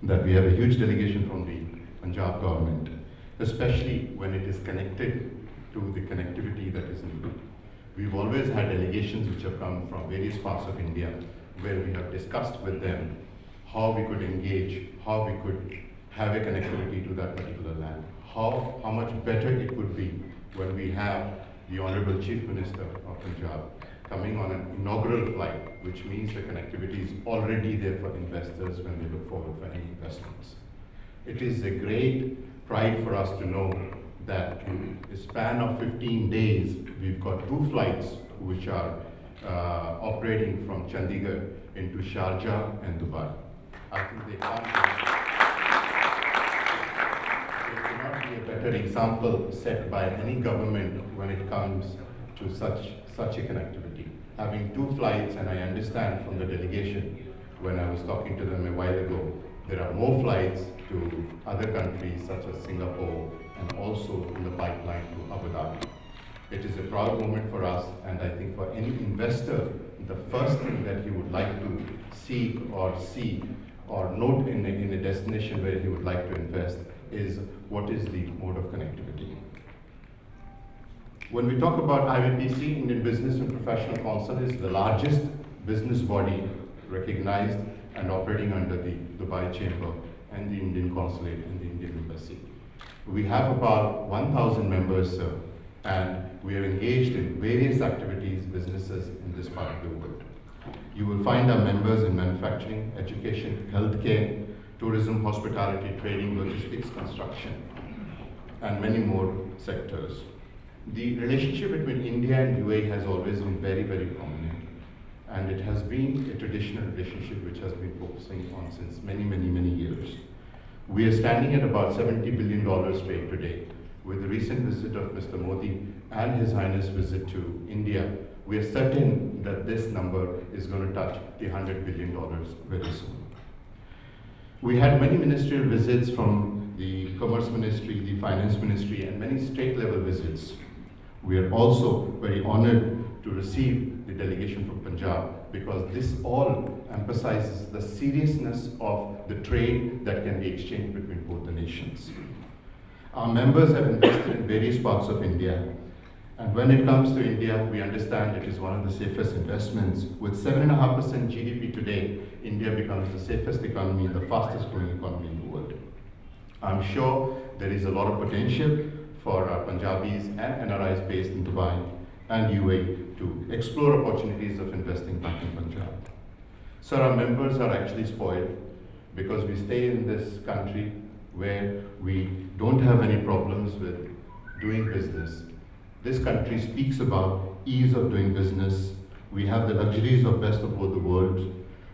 that we have a huge delegation from the Punjab government, especially when it is connected to the connectivity that is needed. We've always had delegations which have come from various parts of India where we have discussed with them how we could engage, how we could have a connectivity to that particular land, how much better it could be when we have the Honorable Chief Minister of Punjab coming on an inaugural flight, which means the connectivity is already there for investors when they look forward for any investments. It is a great pride for us to know that in a span of 15 days, we've got 2 flights which are operating from Chandigarh into Sharjah and Dubai. I think they cannot be a better example set by any government when it comes to such a connectivity. Having 2 flights, and I understand from the delegation when I was talking to them a while ago, there are more flights to other countries such as Singapore and also in the pipeline to Abu Dhabi. It is a proud moment for us, and I think for any investor, the first thing that he would like to seek or see or note in a destination where he would like to invest is what is the mode of connectivity. When we talk about IBPC, Indian Business and Professional Council is the largest business body recognized and operating under the Dubai Chamber and the Indian Consulate and the Indian Embassy. We have about 1,000 members, sir, and we are engaged in various activities, businesses in this part of the world. You will find our members in manufacturing, education, healthcare, tourism, hospitality, trading, logistics, construction, and many more sectors. The relationship between India and UAE has always been very, very prominent, and it has been a traditional relationship which has been focusing on since many, many, many years. We are standing at about $70 billion trade today. With the recent visit of Mr. Modi and His Highness visit to India, we are certain that this number is going to touch the $100 billion very soon. We had many ministerial visits from the Commerce Ministry, the Finance Ministry, and many state-level visits. We are also very honored to receive the delegation from Punjab because this all emphasizes the seriousness of the trade that can be exchanged between both the nations. Our members have invested in various parts of India, and when it comes to India, we understand it is one of the safest investments. With 7.5% GDP today, India becomes the safest economy and the fastest growing economy in the world. I'm sure there is a lot of potential for our Punjabis and NRIs based in Dubai and UAE to explore opportunities of investing back in Punjab. Sir, our members are actually spoiled because we stay in this country where we don't have any problems with doing business. This country speaks about ease of doing business. We have the luxuries of best of both the worlds.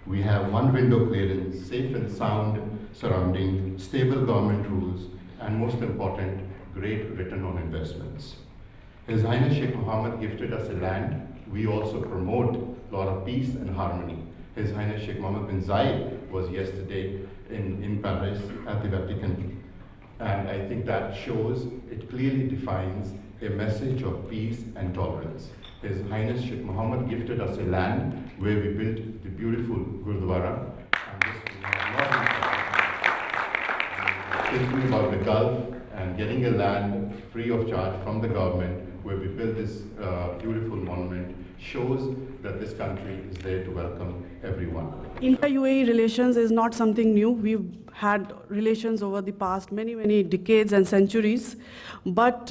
We have one window clearance, safe and sound surrounding, stable government rules, and most important, great return on investments. His Highness Sheikh Mohammed gifted us a land. We also promote a lot of peace and harmony. His Highness Sheikh Mohammed bin Zayed was yesterday in Paris at the Vatican. And I think that shows, it clearly defines a message of peace and tolerance. His Highness Sheikh Mohammed gifted us a land where we built the beautiful Gurdwara. And this we have not thinking about the Gulf and getting a land free of charge from the government where we built this beautiful monument shows that this country is there to welcome everyone. India-UAE relations is not something new. We've had relations over the past many decades and centuries. But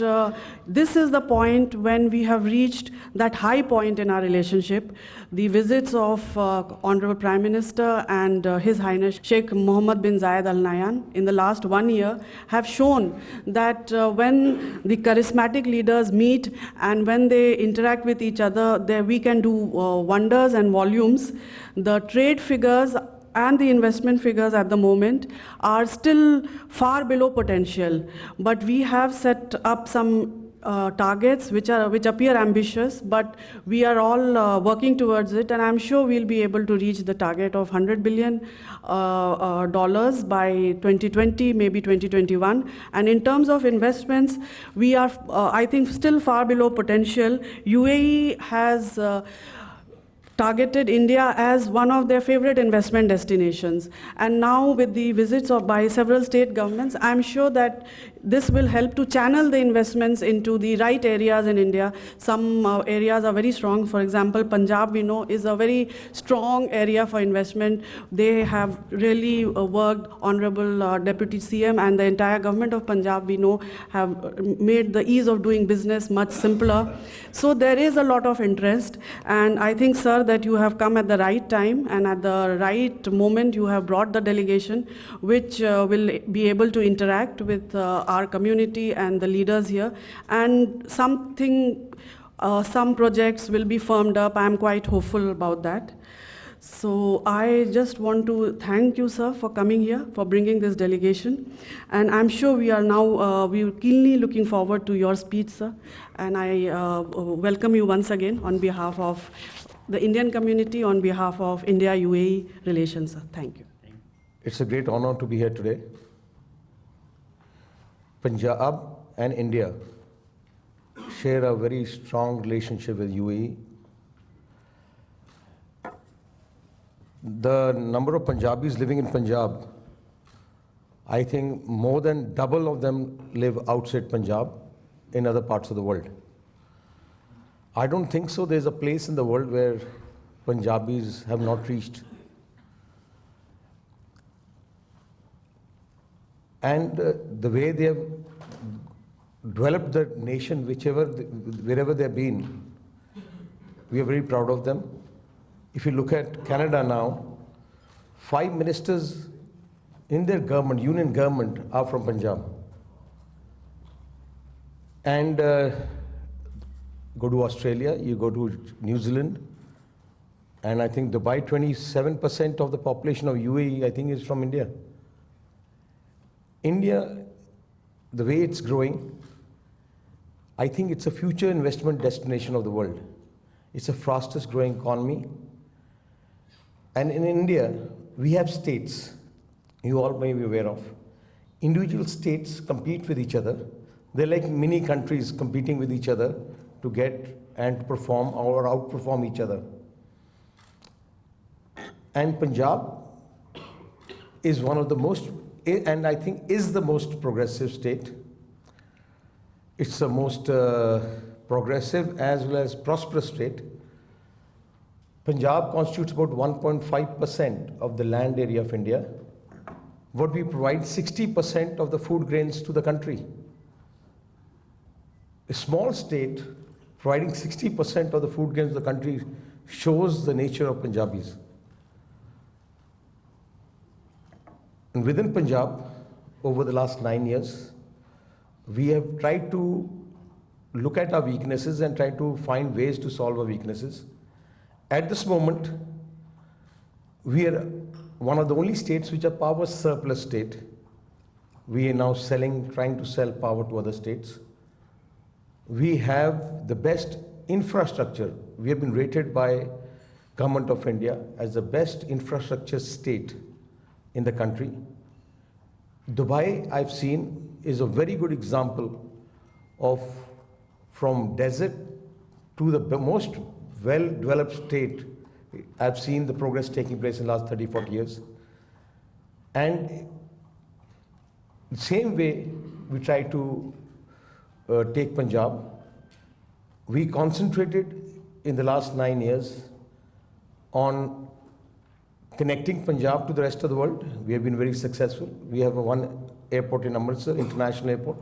this is the point when we have reached that high point in our relationship. The visits of Honorable Prime Minister and His Highness Sheikh Mohammed bin Zayed Al Nahyan in the last 1 year have shown that when the charismatic leaders meet and when they interact with each other, we can do wonders and volumes. The trade figures and the investment figures at the moment are still far below potential, but we have set up some targets which appear ambitious, but we are all working towards it, and I'm sure we'll be able to reach the target of $100 billion by 2020, maybe 2021. And in terms of investments, we are, I think, still far below potential. UAE has targeted India as one of their favorite investment destinations. And now with the visits by several state governments, I'm sure that this will help to channel the investments into the right areas in India. Some areas are very strong. For example, Punjab, we know, is a very strong area for investment. They have really worked, Honorable Deputy CM and the entire government of Punjab, we know, have made the ease of doing business much simpler. So there is a lot of interest. And I think, sir, that you have come at the right time and at the right moment you have brought the delegation, which will be able to interact with our community and the leaders here. And some projects will be firmed up. I'm quite hopeful about that. So I just want to thank you, sir, for coming here, for bringing this delegation. And I'm sure we are now, we're keenly looking forward to your speech, sir. And I welcome you once again on behalf of the Indian community, on behalf of India-UAE relations, sir. Thank you. It's a great honor to be here today. Punjab and India share a very strong relationship with UAE. The number of Punjabis living in Punjab, I think more than double of them live outside Punjab in other parts of the world. I don't think so there's a place in the world where Punjabis have not reached. And the way they have developed the nation, wherever they've been, we are very proud of them. If you look at Canada now, 5 ministers in their government, union government, are from Punjab. And go to Australia, you go to New Zealand, and I think Dubai, 27% of the population of UAE, I think, is from India. India, the way it's growing, I think it's a future investment destination of the world. It's the fastest growing economy. And in India, we have states, you all may be aware of. Individual states compete with each other. They're like mini countries competing with each other to get and to perform or outperform each other. And Punjab is one of the most, and I think is the most progressive state. It's the most progressive as well as prosperous state. Punjab constitutes about 1.5% of the land area of India. What we provide 60% of the food grains to the country. A small state providing 60% of the food grains to the country shows the nature of Punjabis. And within Punjab, over the last 9 years, we have tried to look at our weaknesses and try to find ways to solve our weaknesses. At this moment, we are one of the only states which are power surplus state. We are now trying to sell power to other states. We have the best infrastructure. We have been rated by Government of India as the best infrastructure state in the country. Dubai, I've seen, is a very good example of from desert to the most well-developed state. I've seen the progress taking place in the last 30, 40 years. And the same way we try to take Punjab. We concentrated in the last 9 years on connecting Punjab to the rest of the world. We have been very successful. We have one airport in Amritsar, international airport.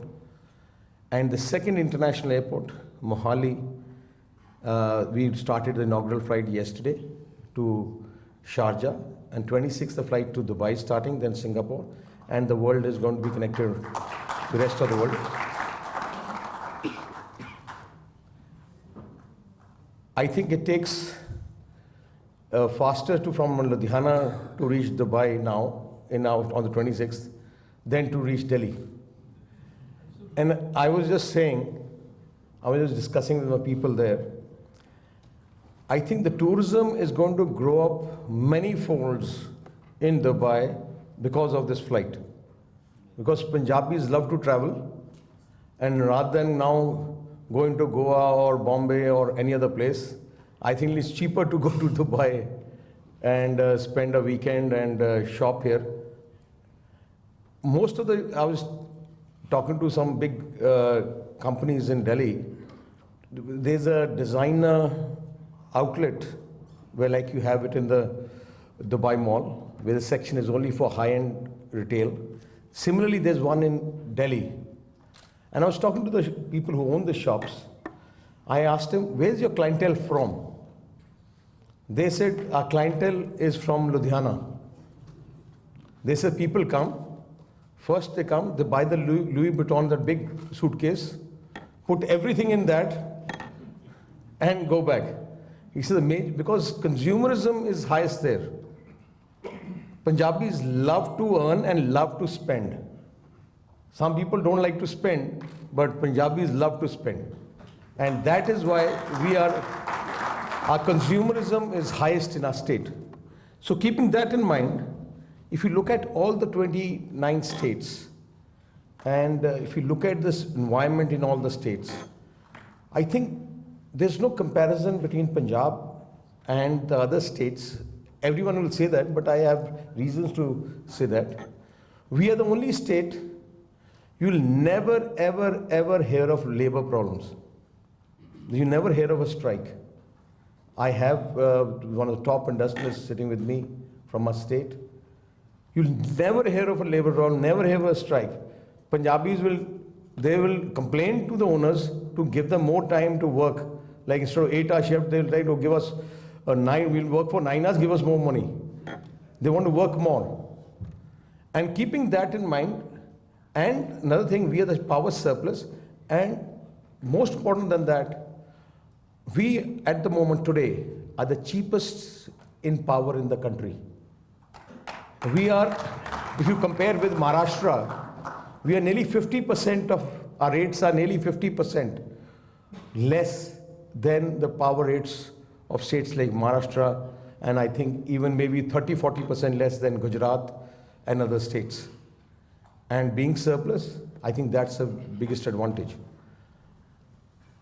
And the second international airport, Mohali, we started the inaugural flight yesterday to Sharjah, and 26th the flight to Dubai starting, then Singapore, and the world is going to be connected to the rest of the world. I think it takes faster from Ludhiana to reach Dubai now, on the 26th, than to reach Delhi. And I was just discussing with my people there, I think the tourism is going to grow up many folds in Dubai because of this flight. Because Punjabis love to travel, and rather than now going to Goa or Bombay or any other place, I think it's cheaper to go to Dubai and spend a weekend and shop here. I was talking to some big companies in Delhi. There's a designer outlet where like you have it in the Dubai Mall, where the section is only for high-end retail. Similarly, there's one in Delhi. And I was talking to the people who own the shops. I asked them, where's your clientele from? They said, our clientele is from Ludhiana. They said, people come, first they come, they buy the Louis Vuitton, that big suitcase, put everything in that, and go back. He said, because consumerism is highest there. Punjabis love to earn and love to spend. Some people don't like to spend, but Punjabis love to spend. And that is why our consumerism is highest in our state. So keeping that in mind, if you look at all the 29 states, and if you look at this environment in all the states, I think there's no comparison between Punjab and the other states. Everyone will say that, but I have reasons to say that. We are the only state you'll never, ever, ever hear of labor problems. You never hear of a strike. I have one of the top industrialists sitting with me from our state. You'll never hear of a labor problem, never hear of a strike. Punjabis will complain to the owners to give them more time to work. Like instead of 8-hour shift, they'll try to give us we'll work for 9 hours, give us more money. They want to work more. And keeping that in mind, and another thing, we are the power surplus, and most important than that, we at the moment today are the cheapest in power in the country. We are, if you compare with Maharashtra, we are nearly 50% of our rates are nearly 50% less than the power rates of states like Maharashtra, and I think even maybe 30-40% less than Gujarat and other states. And being surplus, I think that's the biggest advantage.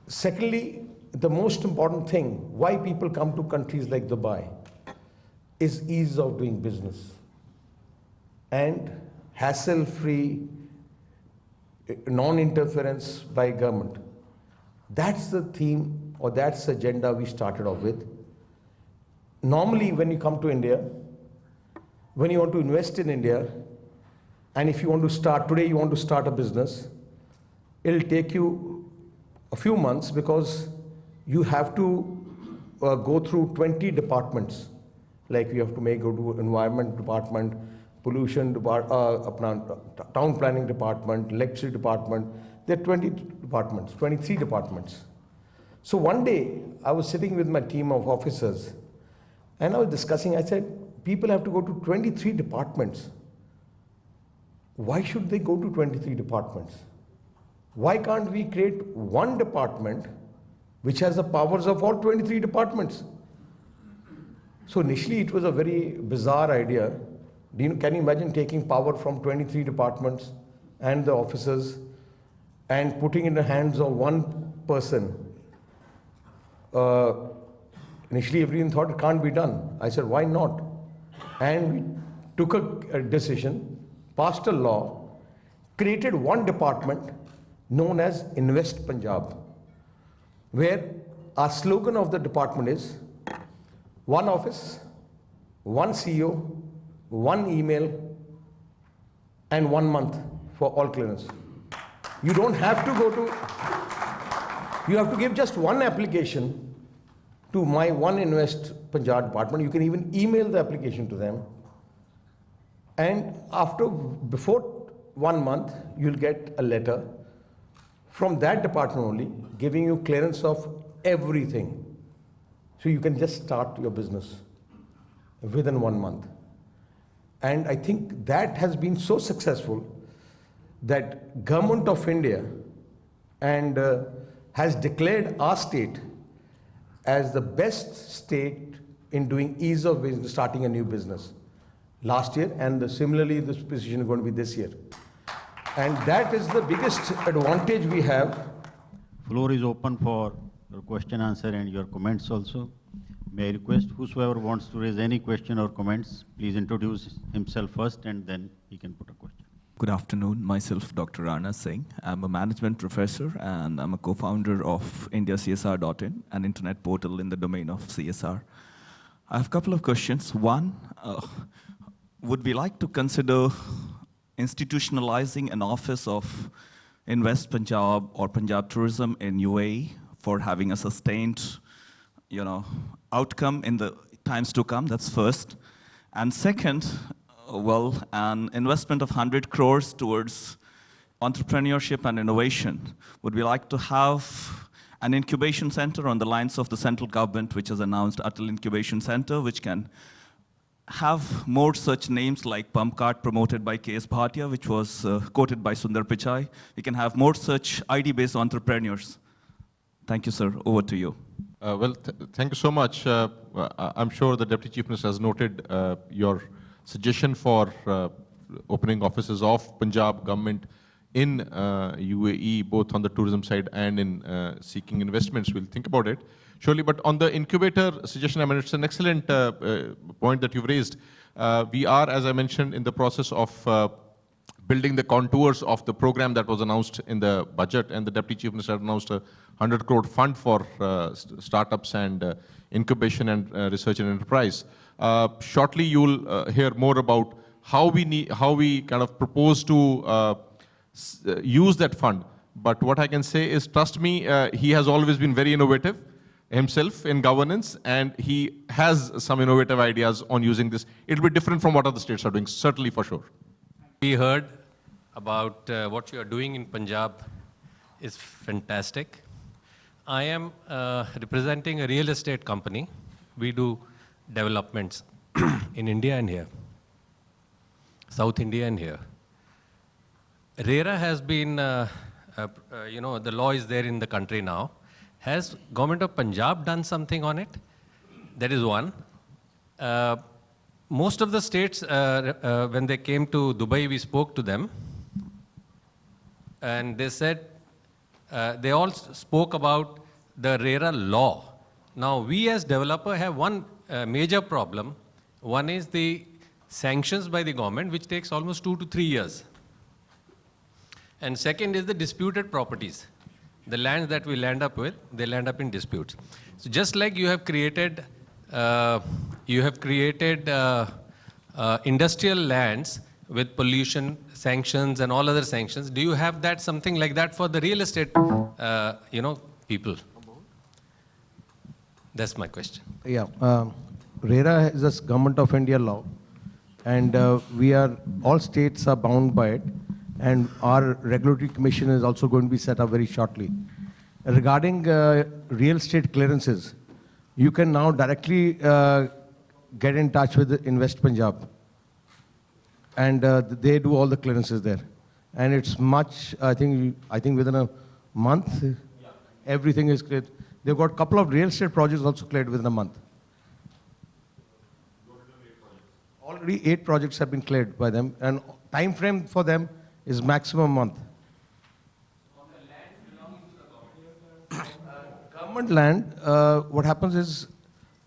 Secondly, the most important thing, why people come to countries like Dubai, is ease of doing business and hassle-free non-interference by government. That's the theme, or that's the agenda we started off with. Normally, when you come to India, when you want to invest in India, and if you want to start, today you want to start a business, it'll take you a few months because you have to go through 20 departments. Like you have to go to environment department, pollution department, town planning department, electricity department. There are 20 departments, 23 departments. So one day I was sitting with my team of officers and I was discussing, I said, people have to go to 23 departments. Why should they go to 23 departments? Why can't we create one department which has the powers of all 23 departments? So initially it was a very bizarre idea. Can you imagine taking power from 23 departments and the officers and putting it in the hands of one person? Initially everyone thought it can't be done. I said, why not? And we took a decision, passed a law, created one department known as Invest Punjab, where our slogan of the department is one office, one CEO, one email, and 1 month for all clearance. You don't have to go to, you have to give just one application to my One Invest Punjab department. You can even email the application to them. And before 1 month, you'll get a letter from that department only, giving you clearance of everything. So you can just start your business within 1 month. And I think that has been so successful that Government of India has declared our state as the best state in doing ease of starting a new business last year, and similarly this position is going to be this year. And that is the biggest advantage we have. Floor is open for your question, answer, and your comments also. May I request whosoever wants to raise any question or comments, please introduce himself first and then he can put a question. Good afternoon. Myself, Dr. Rana Singh. I'm a management professor and I'm a co-founder of IndiaCSR.in, an internet portal in the domain of CSR. I have a couple of questions. One, would we like to consider institutionalizing an office of Invest Punjab or Punjab Tourism in UAE for having a sustained, outcome in the times to come? That's first. And second, an investment of 100 crores towards entrepreneurship and innovation. Would we like to have an incubation center on the lines of the central government, which has announced Atal Incubation Center, which can have more such names like Pump Cart promoted by K.S. Bhatia, which was quoted by Sundar Pichai. We can have more such ID-based entrepreneurs. Thank you, sir. Over to you. Thank you so much. I'm sure the Deputy Chief Minister has noted your suggestion for opening offices of Punjab government in UAE, both on the tourism side and in seeking investments. We'll think about it, surely. But on the incubator suggestion, I mean, it's an excellent point that you've raised. We are, as I mentioned, in the process of building the contours of the program that was announced in the budget, and the Deputy Chief Minister announced a 100 crore fund for startups and incubation and research and enterprise. Shortly, you'll hear more about how we kind of propose to use that fund. But what I can say is, trust me, he has always been very innovative himself in governance, and he has some innovative ideas on using this. It'll be different from what other states are doing, certainly, for sure. We heard about what you are doing in Punjab is fantastic. I am representing a real estate company. We do developments in India and here, South India and here. RERA has been, the law is there in the country now. Has Government of Punjab done something on it? That is one. Most of the states, when they came to Dubai, we spoke to them. And they said, they all spoke about the RERA law. Now, we as developer have one major problem. One is the sanctions by the government, which takes almost 2 to 3 years. And second is the disputed properties. The lands that we land up with, they land up in disputes. So just like you have created industrial lands with pollution sanctions and all other sanctions, do you have that, something like that for the real estate, people? That's my question. Yeah, RERA is a Government of India law, and all states are bound by it, and our regulatory commission is also going to be set up very shortly. Regarding real estate clearances, you can now directly get in touch with Invest Punjab, and they do all the clearances there. And it's much, I think within a month, everything is cleared. They've got a couple of real estate projects also cleared within a month. Already 8 projects have been cleared by them, and time frame for them is maximum month. On the land belonging to the government land, what happens is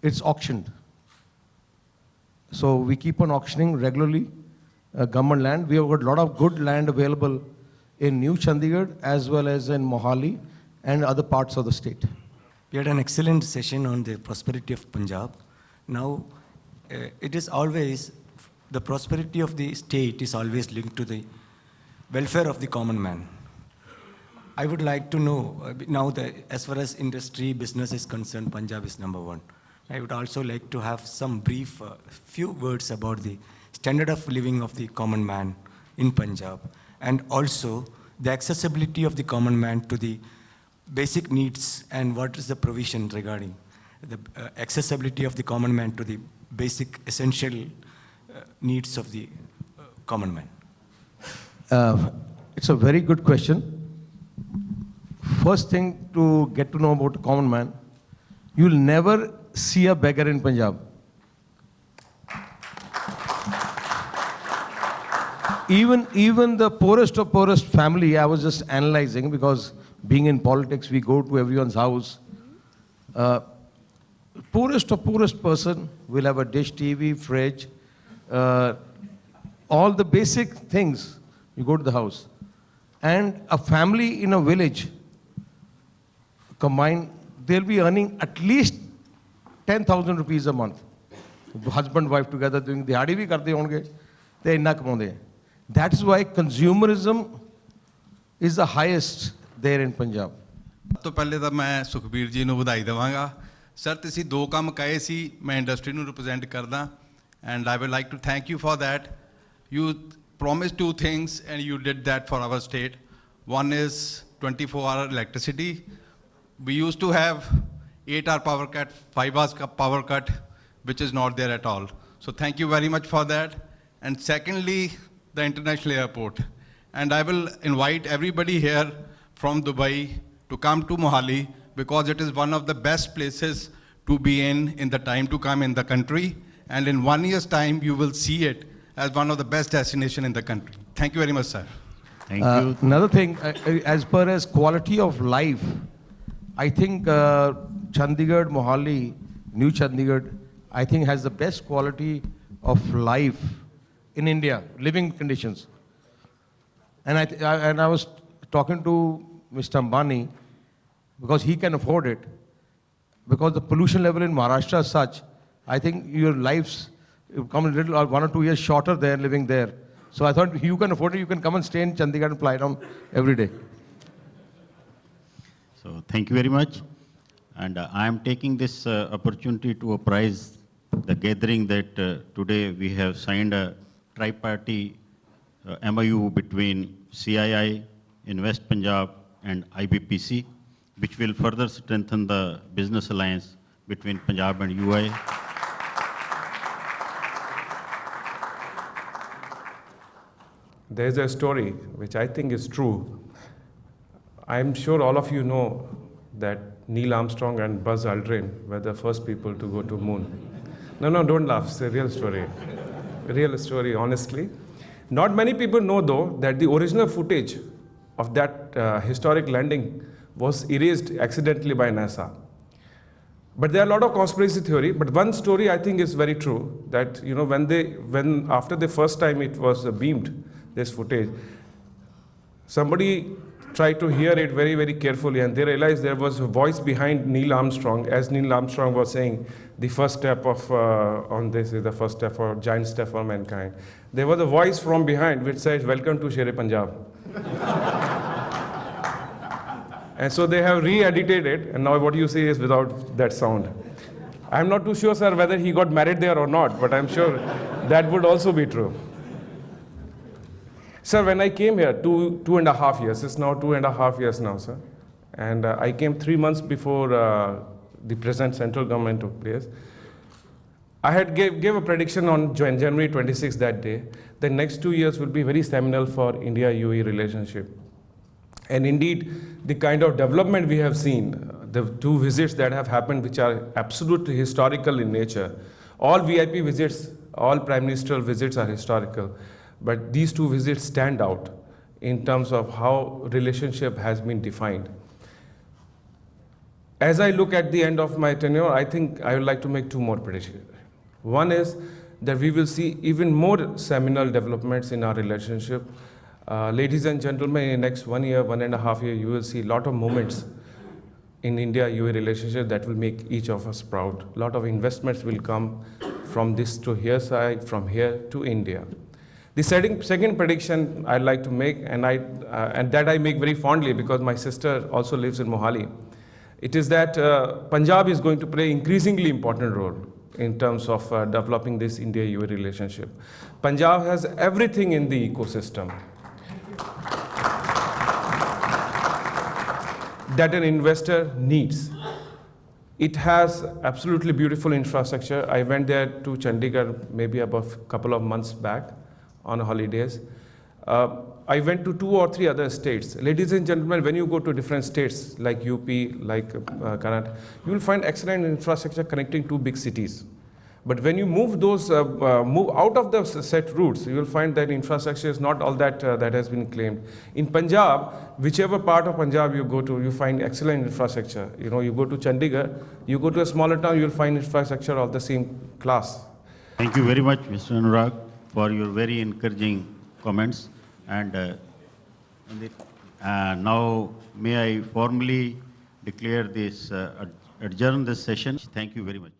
it's auctioned. So we keep on auctioning regularly government land. We have got a lot of good land available in New Chandigarh as well as in Mohali and other parts of the state. We had an excellent session on the prosperity of Punjab. Now, it is always, the prosperity of the state is always linked to the welfare of the common man. I would like to know, now that as far as industry, business is concerned, Punjab is #1. I would also like to have some brief, few words about the standard of living of the common man in Punjab, and also the accessibility of the common man to the basic needs, and what is the provision regarding the accessibility of the common man to the basic essential needs of the common man. It's a very good question. First thing to get to know about a common man, you'll never see a beggar in Punjab. Even the poorest of poorest family, I was just analyzing, because being in politics, we go to everyone's house. poorest of poorest person will have a dish, TV, fridge, all the basic things. You go to the house. And a family in a village combined, they'll be earning at least 10,000 rupees a month. Husband, wife together doing dihadi bhi karte honge, they inna kamaunde. That's why consumerism is the highest there in Punjab. ਸਭ ਤੋਂ ਪਹਿਲੇ ਤਾਂ ਮੈਂ ਸੁਖਬੀਰ ਜੀ ਨੂੰ ਵਧਾਈ ਦੇਵਾਂਗਾ sir ਤੁਸੀਂ ਦੋ ਕੰਮ ਕਹੇ ਸੀ ਮੈਂ ਇੰਡਸਟਰੀ ਨੂੰ ਰਿਪਰੈਜ਼ੈਂਟ ਕਰਦਾ and I would like to thank you for that you promised two things and you did that for our state. One is 24-hour electricity. We used to have 8-hour power cut, 5 hours power cut, which is not there at all. So thank you very much for that. And secondly, the international airport. And I will invite everybody here from Dubai to come to Mohali because it is one of the best places to be in the time to come in the country. And in 1 year's time, you will see it as one of the best destinations in the country. Thank you very much, sir. Thank you. Another thing, as per as quality of life, I think Chandigarh, Mohali, New Chandigarh, I think has the best quality of life in India, living conditions. And I was talking to Mr. Ambani because he can afford it. Because the pollution level in Maharashtra is such, I think your lives come a little, 1 or 2 years shorter there, living there. So I thought you can afford it, you can come and stay in Chandigarh and fly down every day. So thank you very much. And I am taking this opportunity to apprise the gathering that today we have signed a tri-party MOU between CII, Invest Punjab and IBPC, which will further strengthen the business alliance between Punjab and UI. There's a story which I think is true. I'm sure all of you know that Neil Armstrong and Buzz Aldrin were the first people to go to moon. No, don't laugh. It's a real story. A real story, honestly. Not many people know, though, that the original footage of that historic landing was erased accidentally by NASA. But there are a lot of conspiracy theory. But one story I think is very true. That when after the first time it was beamed, this footage, somebody tried to hear it very, very carefully, and they realized there was a voice behind Neil Armstrong, as Neil Armstrong was saying, the first step of on this is the first step for giant step for mankind. There was a voice from behind which said, "Welcome to Sher Punjab." And so they have re-edited it, and now what you see is without that sound. I'm not too sure, sir, whether he got married there or not, but I'm sure that would also be true. Sir, when I came here, 2.5 years, it's now 2.5 years now, sir. And I came 3 months before the present central government took place. I had gave a prediction on January 26th that day. The next 2 years will be very seminal for India-UAE relationship. And indeed, the kind of development we have seen, the 2 visits that have happened, which are absolutely historical in nature. All VIP visits, all prime ministerial visits are historical. But these 2 visits stand out in terms of how relationship has been defined. As I look at the end of my tenure, I think I would like to make 2 more predictions. One is that we will see even more seminal developments in our relationship. Ladies and gentlemen, in the next 1 year, 1.5 years, you will see a lot of moments in India-UAE relationship that will make each of us proud. A lot of investments will come from this to here side, from here to India. The second prediction I'd like to make, and that I make very fondly because my sister also lives in Mohali, it is that Punjab is going to play an increasingly important role in terms of developing this India-UAE relationship. Punjab has everything in the ecosystem that an investor needs. It has absolutely beautiful infrastructure. I went there to Chandigarh maybe about a couple of months back on holidays. I went to 2 or 3 other states. Ladies and gentlemen, when you go to different states like UP, like Karnataka, you will find excellent infrastructure connecting 2 big cities. But when you move move out of the set routes, you will find that infrastructure is not all that that has been claimed. In Punjab, whichever part of Punjab you go to, you find excellent infrastructure. You know, you go to Chandigarh, you go to a smaller town, you will find infrastructure of the same class. Thank you very much, Mr. Anurag, for your very encouraging comments. And now, may I formally declare this, adjourn this session. Thank you very much.